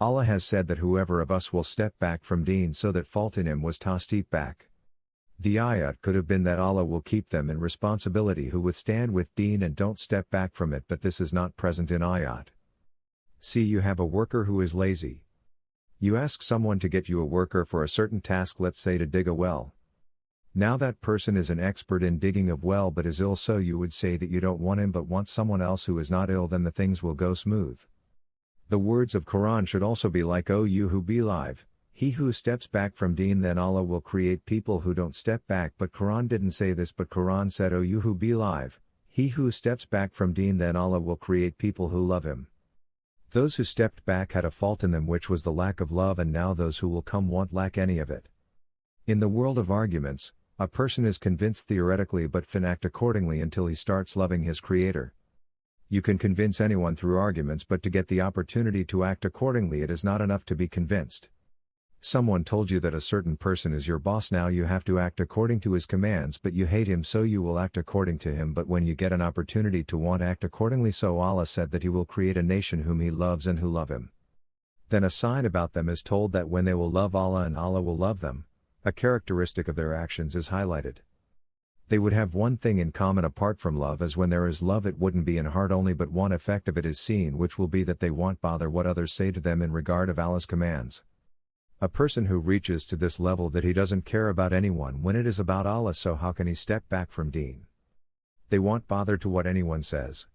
Allah has said that whoever of us will step back from deen so that fault in him was steep back. The ayat could have been that Allah will keep them in responsibility who withstand with deen and don't step back from it, but this is not present in ayat. See, you have a worker who is lazy. You ask someone to get you a worker for a certain task, let's say to dig a well. Now that person is an expert in digging of well but is ill, so you would say that you don't want him but want someone else who is not ill, then the things will go smooth. The words of Quran should also be like, O you who believe, he who steps back from deen, then Allah will create people who don't step back, but Quran didn't say this, but Quran said, O you who believe, he who steps back from deen, then Allah will create people who love him. Those who stepped back had a fault in them, which was the lack of love, and now those who will come won't lack any of it. In the world of arguments, a person is convinced theoretically but can act accordingly until he starts loving his Creator. You can convince anyone through arguments, but to get the opportunity to act accordingly, it is not enough to be convinced. Someone told you that a certain person is your boss, now you have to act according to his commands, but you hate him, so you will act according to him, but when you get an opportunity to want to act accordingly, so Allah said that he will create a nation whom he loves and who love him. Then a sign about them is told, that when they will love Allah and Allah will love them, a characteristic of their actions is highlighted. They would have one thing in common apart from love, as when there is love it wouldn't be in heart only, but one effect of it is seen, which will be that they won't bother what others say to them in regard of Allah's commands. A person who reaches to this level that he doesn't care about anyone when it is about Allah, so how can he step back from deen? They won't bother to what anyone says.